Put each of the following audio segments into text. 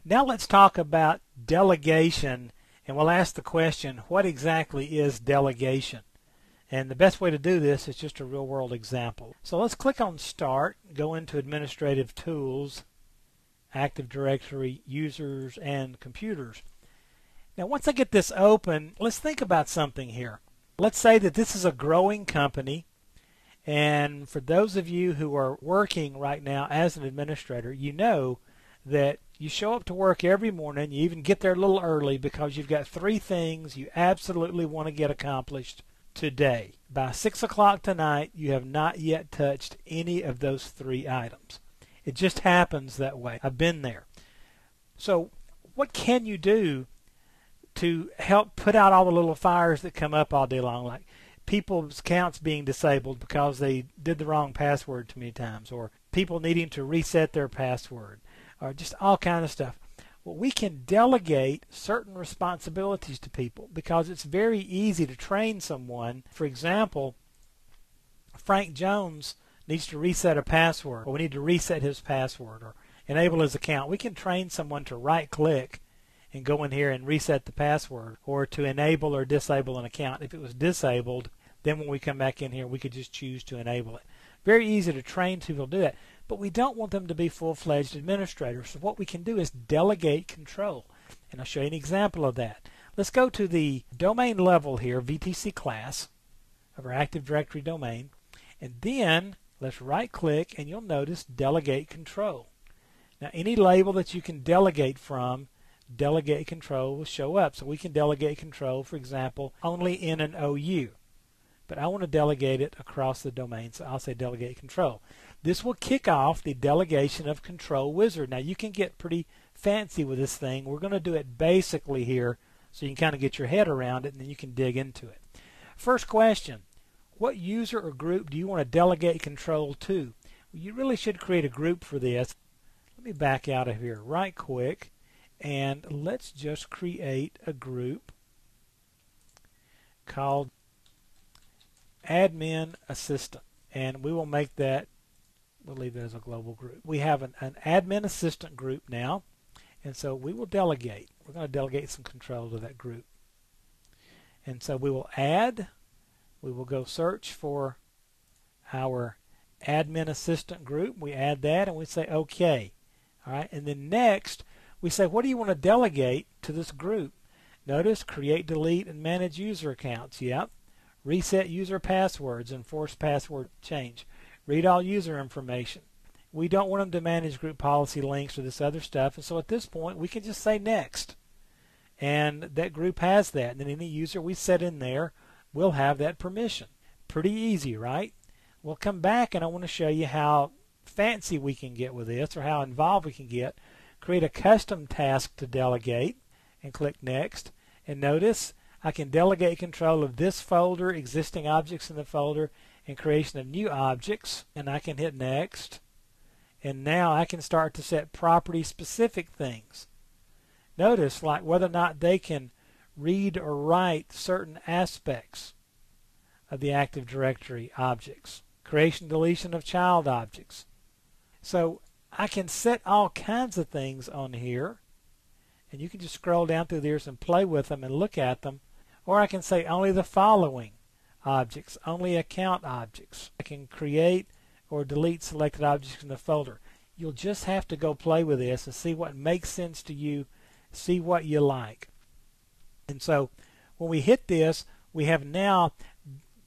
Now let's talk about delegation, and we'll ask the question, what exactly is delegation? And the best way to do this is just a real-world example. So let's click on Start, go into Administrative Tools, Active Directory, Users, and Computers. Now once I get this open, let's think about something here. Let's say that this is a growing company, and for those of you who are working right now as an administrator, you know that you show up to work every morning, you even get there a little early because you've got 3 things you absolutely want to get accomplished today. By 6 o'clock tonight, you have not yet touched any of those 3 items. It just happens that way. I've been there. So what can you do to help put out all the little fires that come up all day long, like people's accounts being disabled because they did the wrong password too many times, or people needing to reset their password, or just all kind of stuff? Well, we can delegate certain responsibilities to people because it's very easy to train someone. For example, Frank Jones needs to reset a password, or we need to reset his password or enable his account. We can train someone to right-click and go in here and reset the password, or to enable or disable an account. If it was disabled, then when we come back in here, we could just choose to enable it. Very easy to train people to do that. But we don't want them to be full-fledged administrators. So what we can do is delegate control. And I'll show you an example of that. Let's go to the domain level here, VTC class of our Active Directory domain. And then let's right-click, and you'll notice Delegate Control. Now any label that you can delegate from, Delegate Control will show up. So we can delegate control, for example, only in an OU. But I want to delegate it across the domain, so I'll say Delegate Control. This will kick off the Delegation of Control wizard. Now you can get pretty fancy with this thing. We're going to do it basically here so you can kind of get your head around it, and then you can dig into it. First question, what user or group do you want to delegate control to? Well, you really should create a group for this. Let me back out of here right quick, and let's just create a group called Admin Assistant, and we will make that, we'll leave it as a global group. We have an Admin Assistant group now, and so we will delegate. We're going to delegate some control to that group. And so we will add, we will go search for our Admin Assistant group. We add that, and we say OK. All right, and then next, we say, what do you want to delegate to this group? Notice, create, delete, and manage user accounts. Yep. Reset user passwords, enforce password change. Read all user information. We don't want them to manage group policy links or this other stuff, and so at this point we can just say next. And that group has that, and then any user we set in there will have that permission. Pretty easy, right? We'll come back and I want to show you how fancy we can get with this, or how involved we can get. Create a custom task to delegate, and click Next. And notice I can delegate control of this folder, existing objects in the folder, and creation of new objects, and I can hit Next. And now I can start to set property-specific things. Notice, like whether or not they can read or write certain aspects of the Active Directory objects. Creation, deletion of child objects. So I can set all kinds of things on here, and you can just scroll down through these and play with them and look at them. Or I can say only the following objects, only account objects. I can create or delete selected objects in the folder. You'll just have to go play with this and see what makes sense to you, see what you like. And so when we hit this, we have now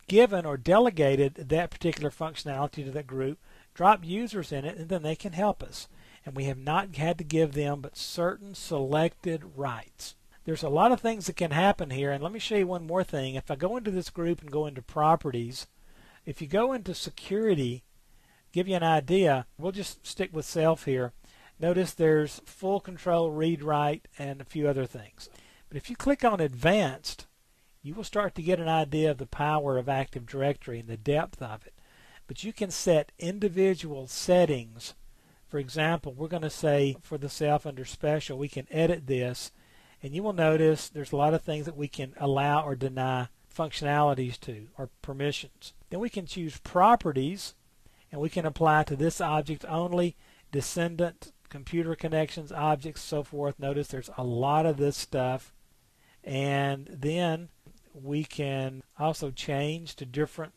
given or delegated that particular functionality to that group, drop users in it, and then they can help us. And we have not had to give them but certain selected rights. There's a lot of things that can happen here, and let me show you one more thing. If I go into this group and go into properties, if you go into security, give you an idea, we'll just stick with self here. Notice there's full control, read, write, and a few other things. But if you click on advanced, you will start to get an idea of the power of Active Directory and the depth of it. But you can set individual settings. For example, we're going to say for the self under special, we can edit this. And you will notice there's a lot of things that we can allow or deny functionalities to, or permissions. Then we can choose properties, and we can apply to this object only descendant computer connections, objects, so forth. Notice there's a lot of this stuff. And then we can also change to different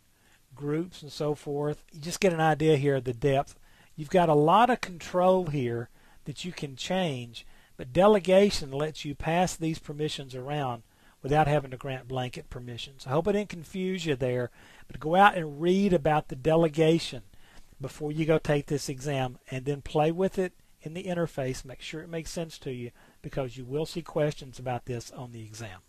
groups and so forth. You just get an idea here of the depth. You've got a lot of control here that you can change, but delegation lets you pass these permissions around without having to grant blanket permissions. I hope I didn't confuse you there, but go out and read about the delegation before you go take this exam, and then play with it in the interface. Make sure it makes sense to you, because you will see questions about this on the exam.